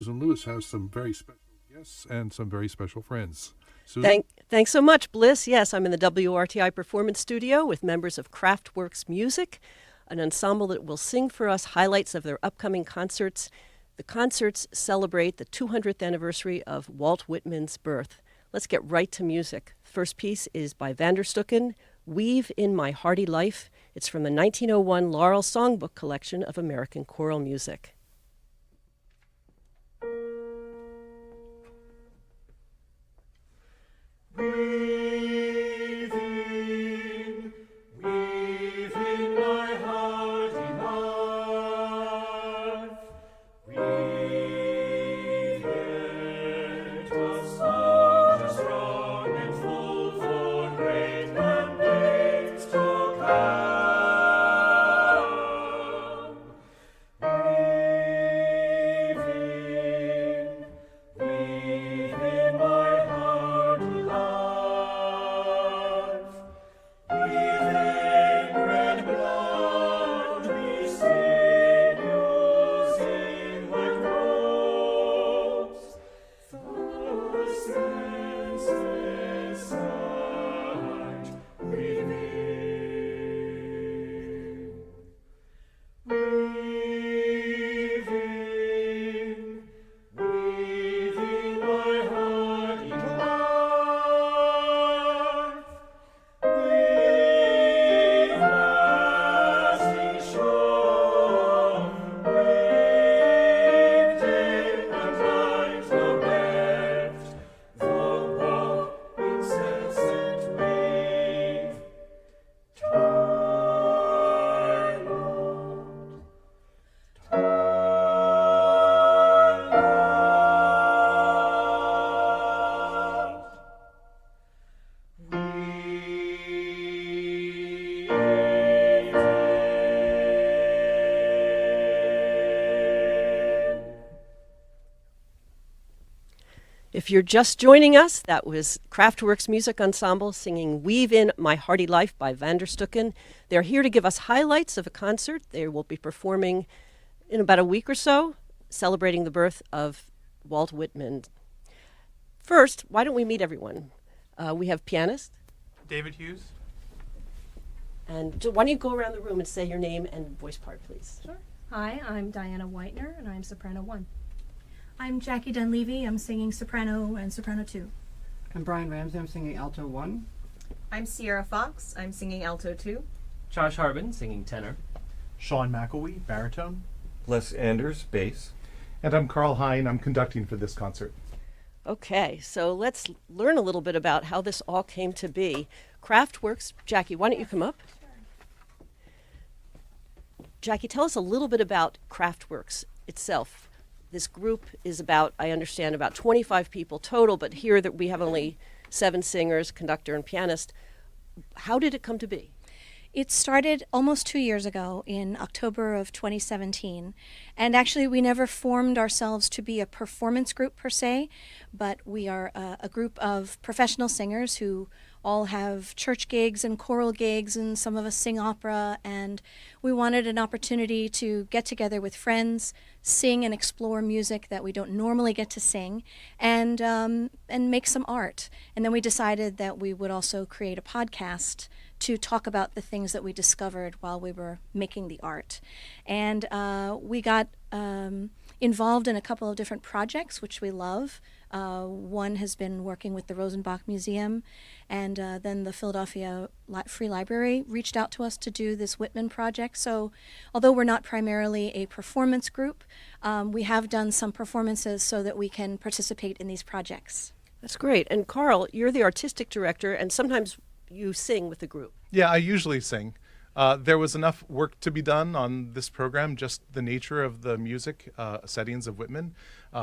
Susan Lewis has some very special guests and some very special friends. Susan? Thanks so much, Bliss. Yes, I'm in the WRTI Performance Studio with members of Kraftwerk's Music, an ensemble that will sing for us highlights of their upcoming concerts. The concerts celebrate the 200th anniversary of Walt Whitman's birth. Let's get right to music. The first piece is by Van der Stucken, Weave in My Hardy Life. It's from the 1901 Laurel Songbook collection of American choral music. Weaving, weaving my hardy life, weave it of so strong and full for great mandates to come. Weaving, weaving my hardy life, weaving red blood, we sinews like ropes, the senseless sight, weaving, weaving, weaving my hardy life, weave lasting shore, weave day and night no rest, the walk incessant weave, time Lord, If you're just joining us, that was Kraftwerk's Music Ensemble singing Weave in My Hardy Life by Van der Stucken. They're here to give us highlights of a concert. They will be performing in about a week or so, celebrating the birth of Walt Whitman. First, why don't we meet everyone? We have pianist, David Hughes. and why don't you go around the room and say your name and voice part, please? Sure. Hi, I'm Diana Whitener, and I'm soprano 1. I'm Jackie Dunleavy. I'm singing soprano and soprano 2. I'm Brian Ramsey. I'm singing alto 1. I'm Sierra Fox. I'm singing alto 2. Josh Harbin, singing tenor. Sean McElwee, baritone. Les Anders, bass. And I'm Carl Hine. I'm conducting for this concert. Okay, so let's learn a little bit about how this all came to be. Kraftwerk's, Jackie, why don't you come up? Jackie, tell us a little bit about Kraftwerk's itself. This group is about, I understand, about 25 people total, but here that we have only 7 singers, conductor, and pianist. How did it come to be? It started almost 2 years ago in October of 2017. And actually, we never formed ourselves to be a performance group per se, but we are a group of professional singers who all have church gigs and choral gigs, and some of us sing opera. And we wanted an opportunity to get together with friends, sing and explore music that we don't normally get to sing, and make some art. And then we decided that we would also create a podcast to talk about the things that we discovered while we were making the art. And we got involved in a couple of different projects, which we love. One has been working with the Rosenbach Museum, and then the Philadelphia Free Library reached out to us to do this Whitman project. So although we're not primarily a performance group, we have done some performances so that we can participate in these projects. That's great. And Carl, you're the artistic director, and sometimes you sing with the group. Yeah, I usually sing. There was enough work to be done on this program. Just the nature of the music settings of Whitman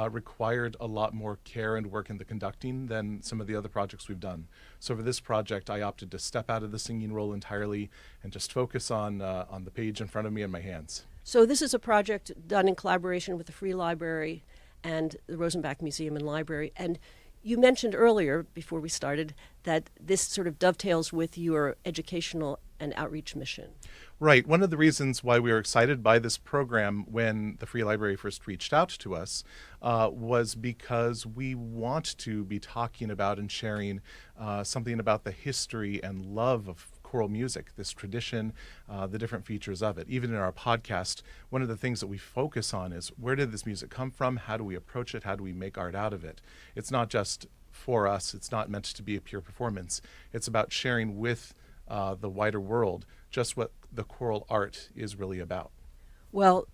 required a lot more care and work in the conducting than some of the other projects we've done. So for this project, I opted to step out of the singing role entirely and just focus on the page in front of me and my hands. So this is a project done in collaboration with the Free Library and the Rosenbach Museum and Library. And you mentioned earlier, before we started, that this sort of dovetails with your educational and outreach mission. Right. One of the reasons why we were excited by this program when the Free Library first reached out to us was because we want to be talking about and sharing something about the history and love of choral music, this tradition, the different features of it. Even in our podcast, one of the things that we focus on is where did this music come from? How do we approach it? How do we make art out of it? It's not just for us. It's not meant to be a pure performance. It's about sharing with the wider world just what the choral art is really about. Well,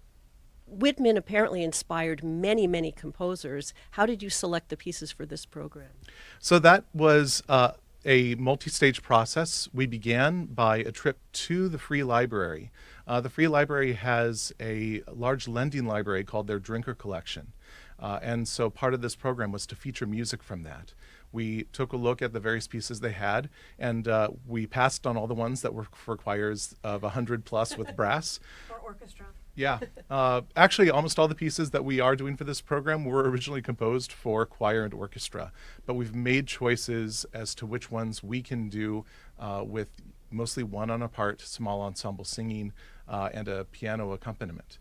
Whitman apparently inspired many, many composers. How did you select the pieces for this program? So that was a multi-stage process. We began by a trip to the Free Library. The Free Library has a large lending library called their Drinker Collection. And so part of this program was to feature music from that. We took a look at the various pieces they had, and we passed on all the ones that were for choirs of 100 plus with brass. Or orchestra. Yeah. Actually, almost all the pieces that we are doing for this program were originally composed for choir and orchestra, but we've made choices as to which ones we can do with mostly one on a part, small ensemble singing, and a piano accompaniment.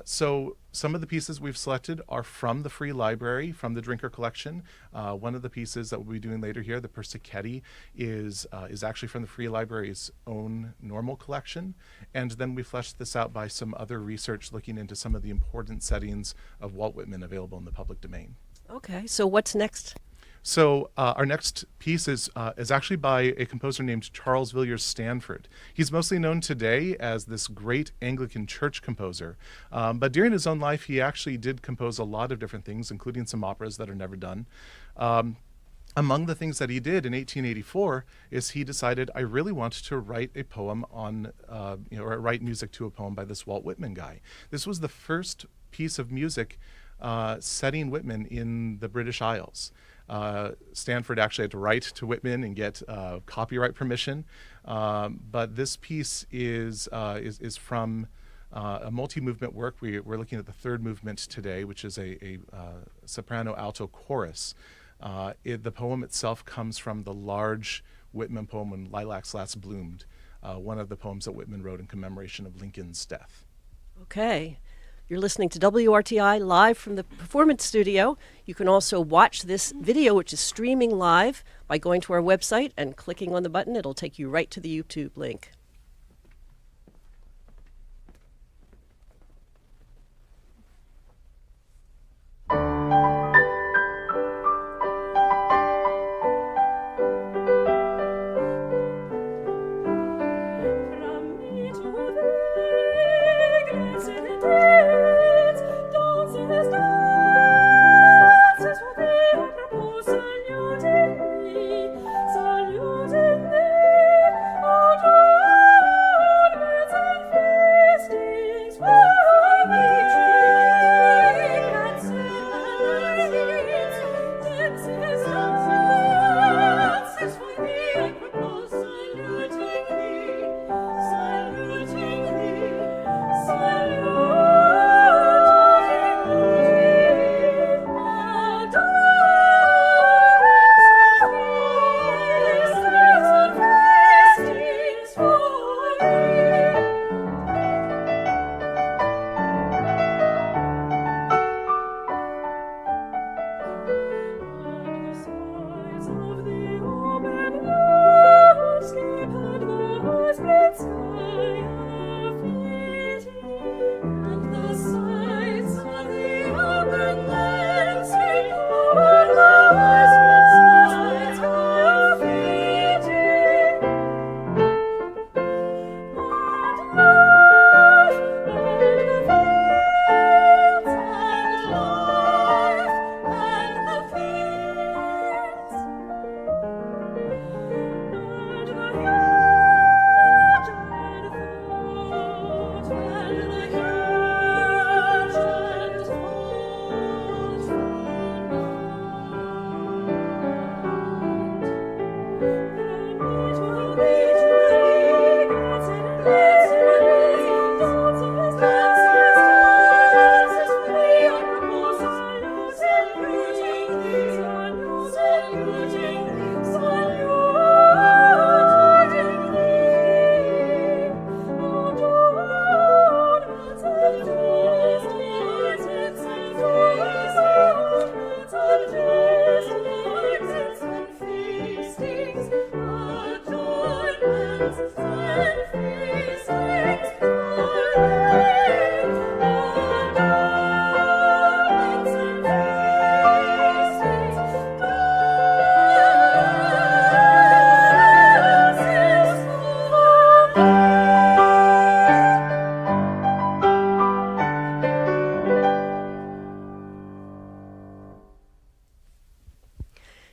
So some of the pieces we've selected are from the Free Library, from the Drinker Collection. One of the pieces that we'll be doing later here, the Persichetti, is actually from the Free Library's own normal collection. And then we fleshed this out by some other research looking into some of the important settings of Walt Whitman available in the public domain. Okay, so what's next? So our next piece is actually by a composer named Charles Villiers Stanford. He's mostly known today as this great Anglican church composer, but during his own life he actually did compose a lot of different things, including some operas that are never done. Among the things that he did in 1884 is he decided, I really want to write a poem on, or write music to a poem by this Walt Whitman guy. This was the first piece of music setting Whitman in the British Isles. Stanford actually had to write to Whitman and get copyright permission, but this piece is from a multi-movement work. We're looking at the third movement today, which is a soprano-alto chorus. The poem itself comes from the large Whitman poem When Lilacs Last Bloomed, one of the poems that Whitman wrote in commemoration of Lincoln's death. Okay. You're listening to WRTI live from the Performance Studio. You can also watch this video, which is streaming live, by going to our website and clicking on the button. It'll take you right to the YouTube link. Saluting thee, O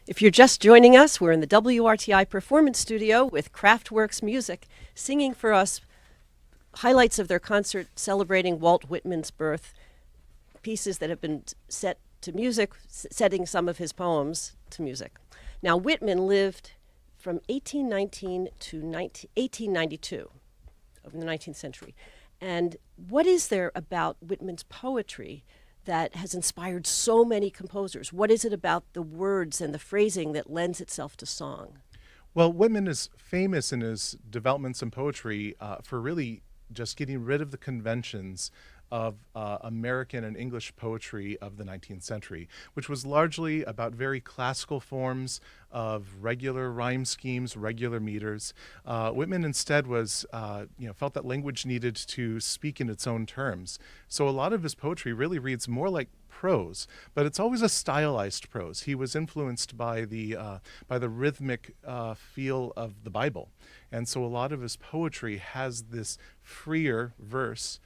If you're just joining us, we're in the WRTI Performance Studio with Kraftwerk's Music, singing for us highlights of their concert celebrating Walt Whitman's birth, pieces that have been set to music, setting some of his poems to music. Now, Whitman lived from 1819 to 1892 of the 19th century. And what is there about Whitman's poetry that has inspired so many composers? What is it about the words and the phrasing that lends itself to song? Well, Whitman is famous in his developments in poetry for really just getting rid of the conventions of American and English poetry of the 19th century, which was largely about very classical forms of regular rhyme schemes, regular meters. Whitman instead was, felt that language needed to speak in its own terms. So a lot of his poetry really reads more like prose, but it's always a stylized prose. He was influenced by the rhythmic feel of the Bible, and so a lot of his poetry has this freer verse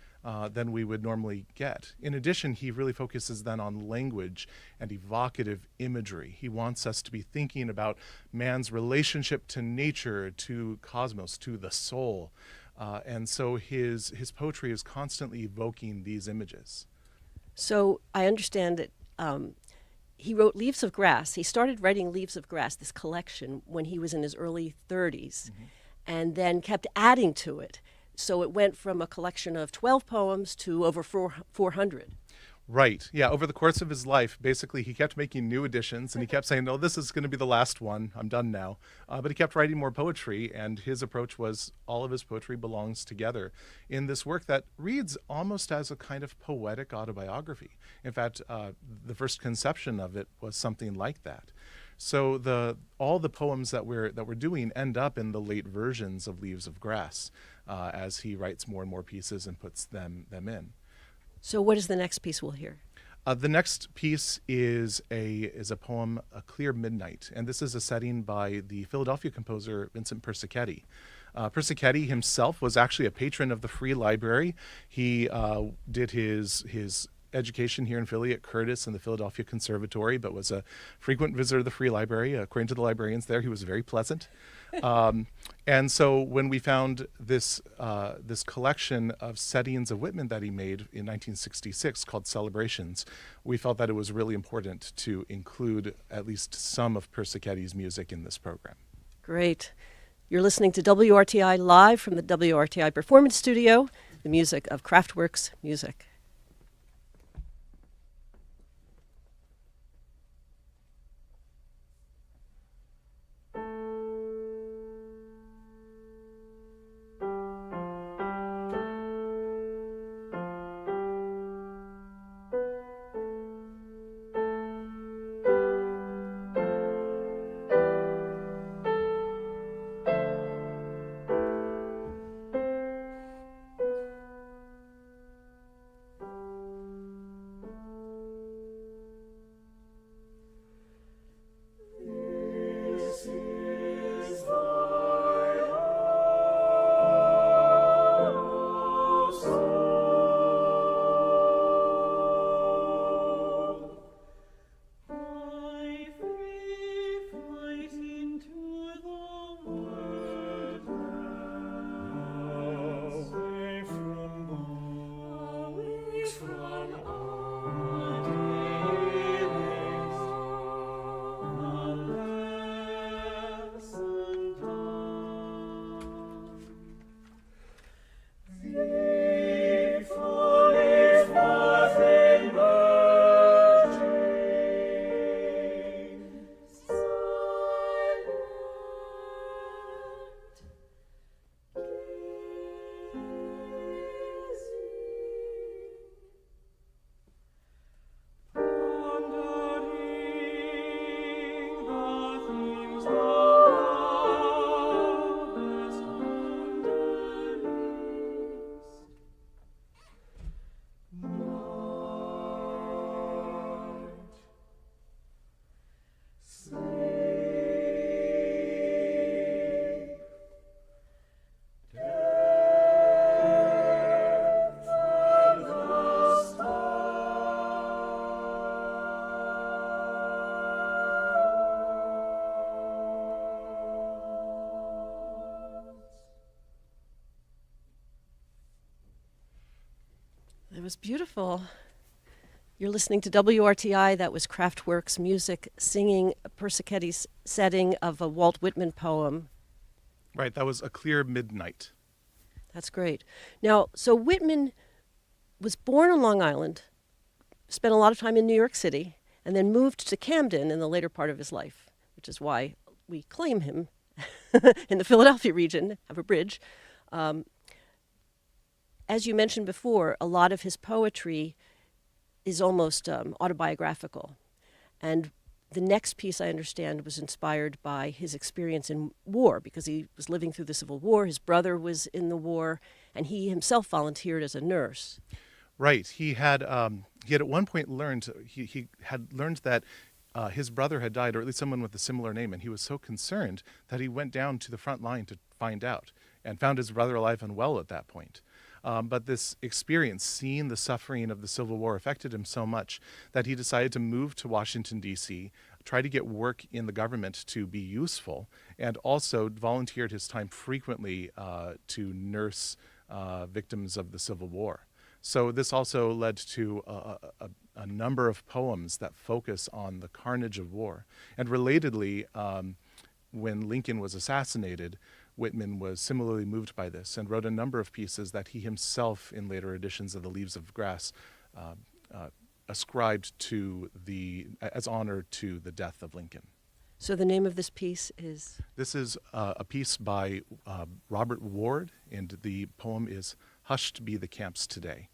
than we would normally get. In addition, he really focuses then on language and evocative imagery. He wants us to be thinking about man's relationship to nature, to cosmos, to the soul. And so his poetry is constantly evoking these images. So I understand that he wrote Leaves of Grass. He started writing Leaves of Grass, this collection, when he was in his early 30s, and then kept adding to it. So it went from a collection of 12 poems to over 400. Right. Yeah. Over the course of his life, basically, he kept making new editions, and he kept saying, "No, this is going to be the last one. I'm done now." But he kept writing more poetry, and his approach was all of his poetry belongs together in this work that reads almost as a kind of poetic autobiography. In fact, the first conception of it was something like that. So all the poems that we're doing end up in the late versions of Leaves of Grass, as he writes more and more pieces and puts them in. So what is the next piece we'll hear? The next piece is a poem, A Clear Midnight, and this is a setting by the Philadelphia composer Vincent Persichetti. Persichetti himself was actually a patron of the Free Library. He did his education here in Philly at Curtis and the Philadelphia Conservatory, but was a frequent visitor of the Free Library. According to the librarians there, he was very pleasant. And so when we found this collection of settings of Whitman that he made in 1966 called Celebrations, we felt that it was really important to include at least some of Persichetti's music in this program. Great. You're listening to WRTI live from the WRTI Performance Studio, the music of Kraftwerk's Music. was beautiful. You're listening to WRTI. That was Kraftwerk's music singing Persicetti's setting of a Walt Whitman poem. Right, that was A Clear Midnight. That's great. Now, so Whitman was born on Long Island, spent a lot of time in New York City, and then moved to Camden in the later part of his life, which is why we claim him in the Philadelphia region, have a bridge. As you mentioned before, a lot of his poetry is almost autobiographical. And the next piece, I understand, was inspired by his experience in war, because he was living through the Civil War. His brother was in the war, and he himself volunteered as a nurse. Right. He had at one point learned he had learned that his brother had died, or at least someone with a similar name, and he was so concerned that he went down to the front line to find out, and found his brother alive and well at that point. But this experience, seeing the suffering of the Civil War, affected him so much that he decided to move to Washington, D.C., try to get work in the government to be useful, and also volunteered his time frequently to nurse victims of the Civil War. So this also led to a number of poems that focus on the carnage of war. And relatedly, when Lincoln was assassinated, Whitman was similarly moved by this and wrote a number of pieces that he himself, in later editions of The Leaves of Grass, ascribed as honor to the death of Lincoln. So the name of this piece is? This is a piece by Robert Ward, and the poem is Hushed Be the Camps Today.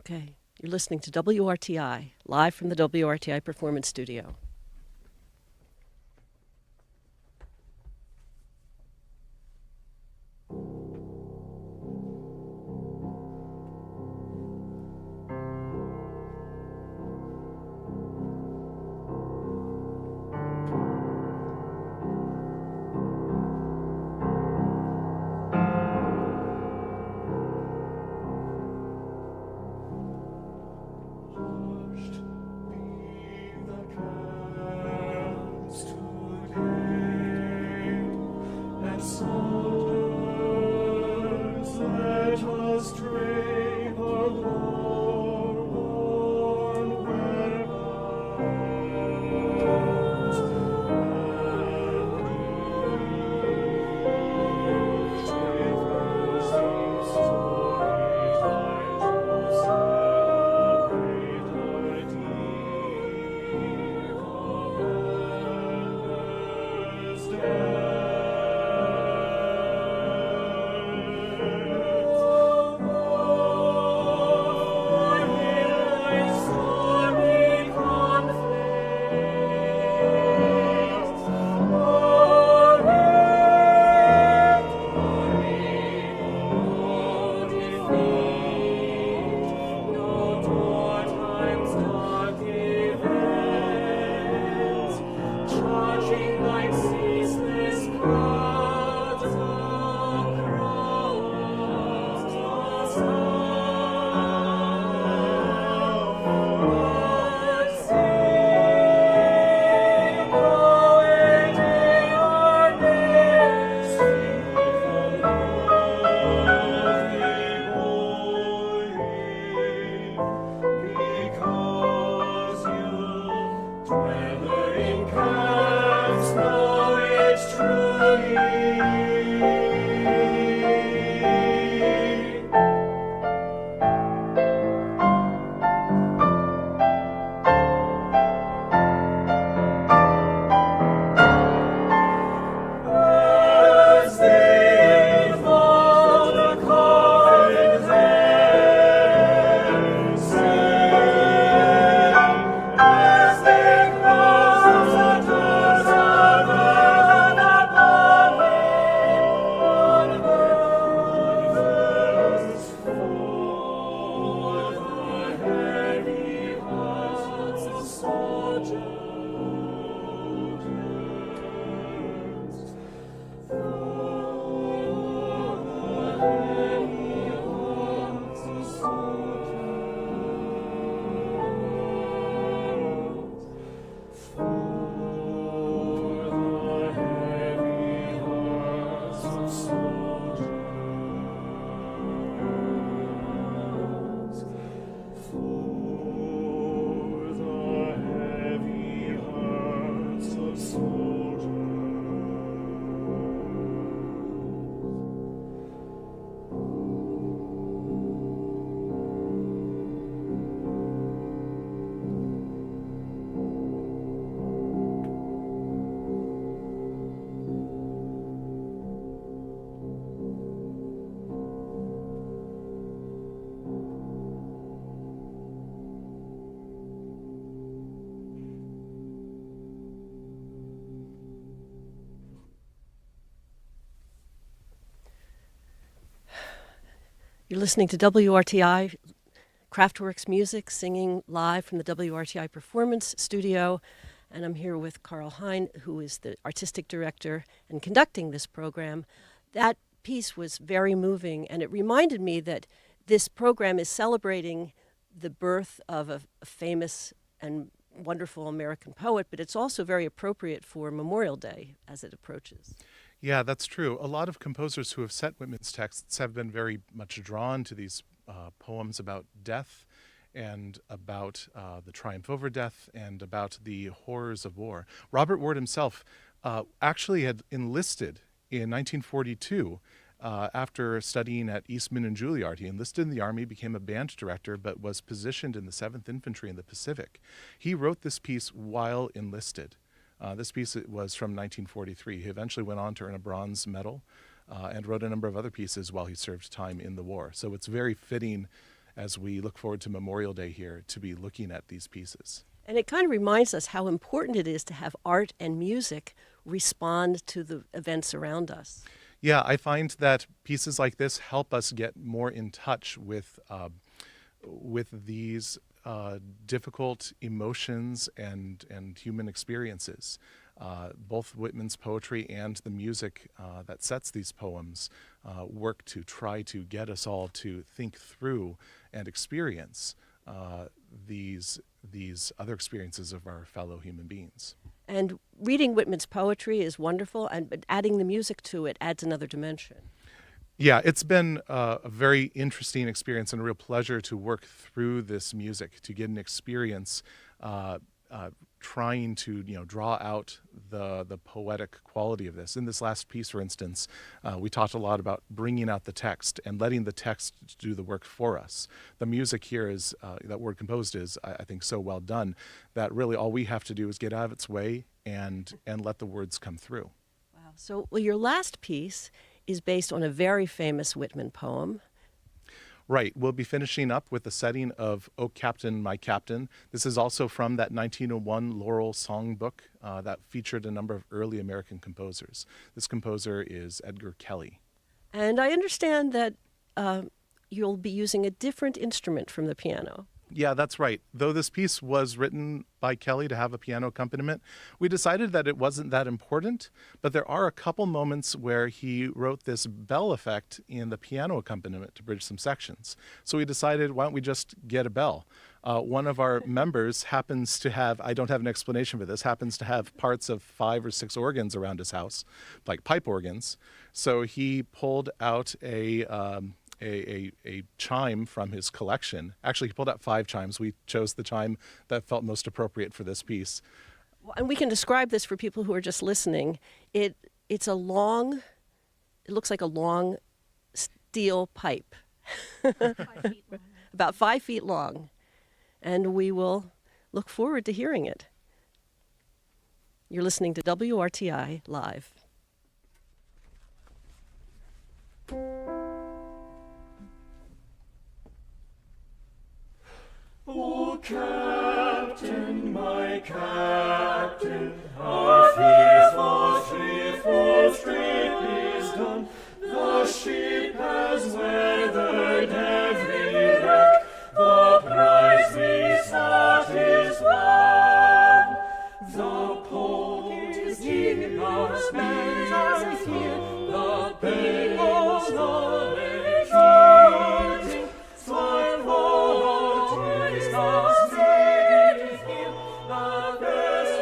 Okay. You're listening to WRTI, live from the WRTI Performance Studio. Hushed be the camps today, and soldiers, let us drape our war-worn weapons, You're listening to WRTI Kraftwerks Music, singing live from the WRTI Performance Studio. And I'm here with Carl Hein, who is the artistic director and conducting this program. That piece was very moving, and it reminded me that this program is celebrating the birth of a famous and wonderful American poet, but it's also very appropriate for Memorial Day as it approaches. Yeah, that's true. A lot of composers who have set Whitman's texts have been very much drawn to these poems about death and about the triumph over death and about the horrors of war. Robert Ward himself actually had enlisted in 1942 after studying at Eastman and Juilliard. He enlisted in the Army, became a band director, but was positioned in the 7th Infantry in the Pacific. He wrote this piece while enlisted. This piece was from 1943. He eventually went on to earn a bronze medal and wrote a number of other pieces while he served time in the war. So it's very fitting as we look forward to Memorial Day here to be looking at these pieces. And it kind of reminds us how important it is to have art and music respond to the events around us. Yeah, I find that pieces like this help us get more in touch with these difficult emotions and human experiences. Both Whitman's poetry and the music that sets these poems work to try to get us all to think through and experience these other experiences of our fellow human beings. And reading Whitman's poetry is wonderful, but adding the music to it adds another dimension. Yeah, it's been a very interesting experience and a real pleasure to work through this music, to get an experience trying to draw out the poetic quality of this. In this last piece, for instance, we talked a lot about bringing out the text and letting the text do the work for us. The music here is, that Word composed is, I think, so well done that really all we have to do is get out of its way and let the words come through. Wow. So your last piece is based on a very famous Whitman poem. Right. We'll be finishing up with the setting of "O Captain, My Captain." This is also from that 1901 Laurel songbook that featured a number of early American composers. This composer is Edgar Kelly. And I understand that you'll be using a different instrument from the piano. Yeah, that's right. Though this piece was written by Kelly to have a piano accompaniment, we decided that it wasn't that important, but there are a couple moments where he wrote this bell effect in the piano accompaniment to bridge some sections. So we decided, why don't we just get a bell? One of our members happens to have, I don't have an explanation for this, happens to have parts of 5 or 6 organs around his house, like pipe organs. So he pulled out a chime from his collection. Actually, he pulled out 5 chimes. We chose the chime that felt most appropriate for this piece. Well, and we can describe this for people who are just listening. It's a long, it looks like a long steel pipe. 5 feet long. About 5 feet long. And we will look forward to hearing it. You're listening to WRTI Live. O Captain, my Captain, our fearful strait is done. The ship has weathered every wreck. The prize we sought is won. The pole is in our spears are here. The bellows the lake hearing. Swine for the taste of steady feel. The best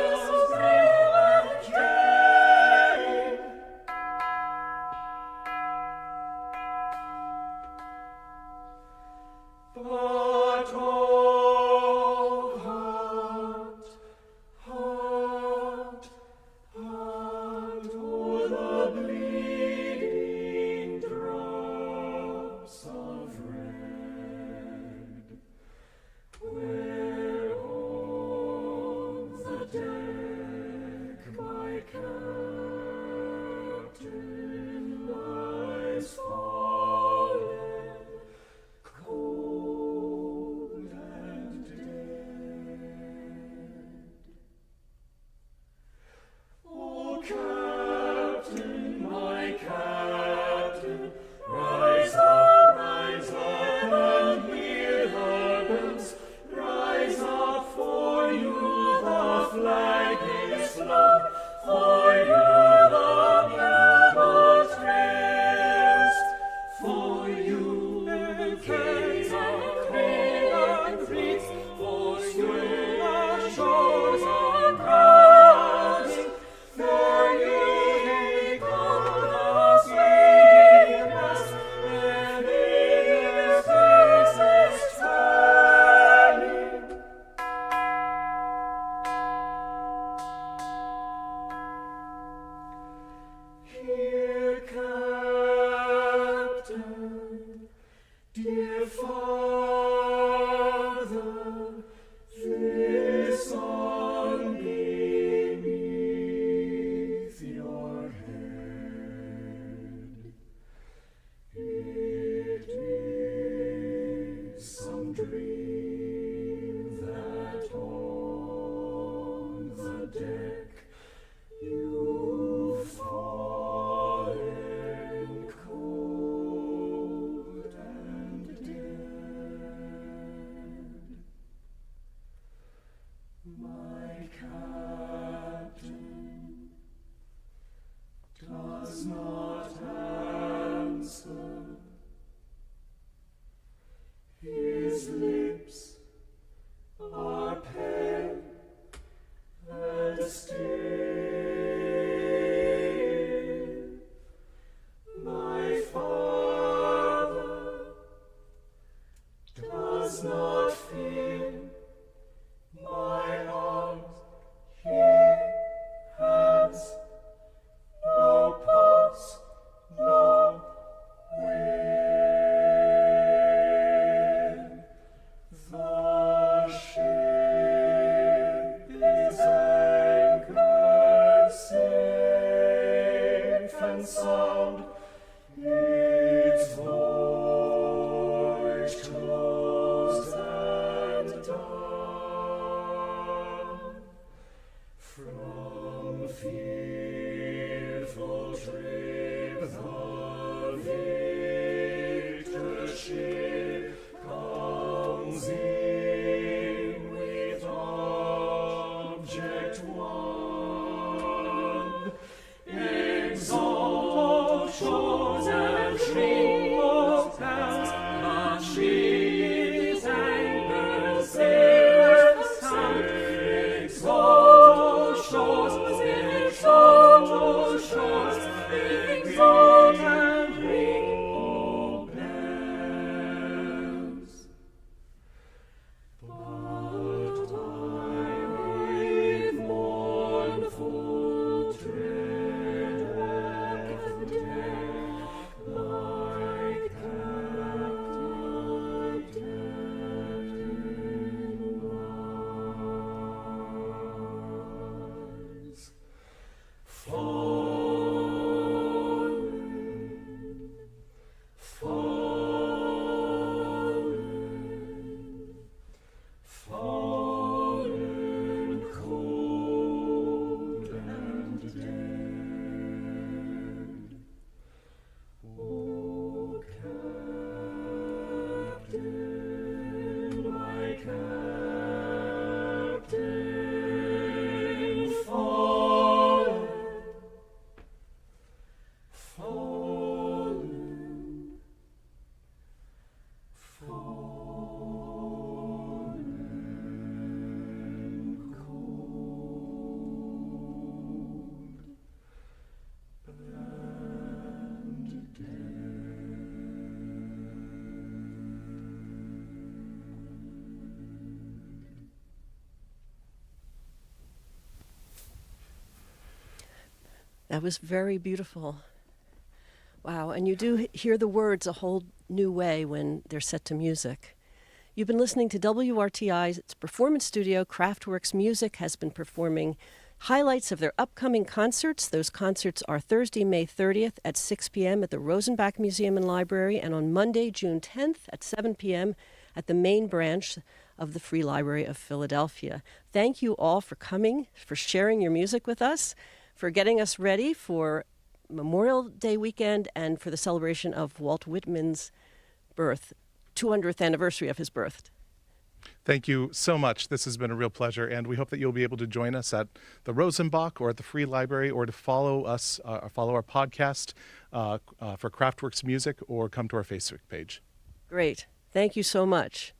From fearful trip the victor ship comes in with object one. Exalt shores and shrimp towns, but ship's anchor sailors sound. Exalt shores, exalt shores, exalt and ring all bells. But I with mournful tread walk the deck like captain wise. Fallen, fallen, fallen cold and dead. O Captain, my Captain, fallen, fallen, fallen cold and That was very beautiful. Wow, and you do hear the words a whole new way when they're set to music. You've been listening to WRTI's Performance Studio. Kraftwerks Music has been performing highlights of their upcoming concerts. Those concerts are Thursday, May 30th at 6 p.m. at the Rosenbach Museum and Library, and on Monday, June 10th at 7 p.m. at the main branch of the Free Library of Philadelphia. Thank you all for coming, for sharing your music with us, for getting us ready for Memorial Day weekend and for the celebration of Walt Whitman's birth, 200th anniversary of his birth. Thank you so much. This has been a real pleasure, and we hope that you'll be able to join us at the Rosenbach or at the Free Library, or to follow us, follow our podcast for Kraftwerks Music, or come to our Facebook page. Great. Thank you so much.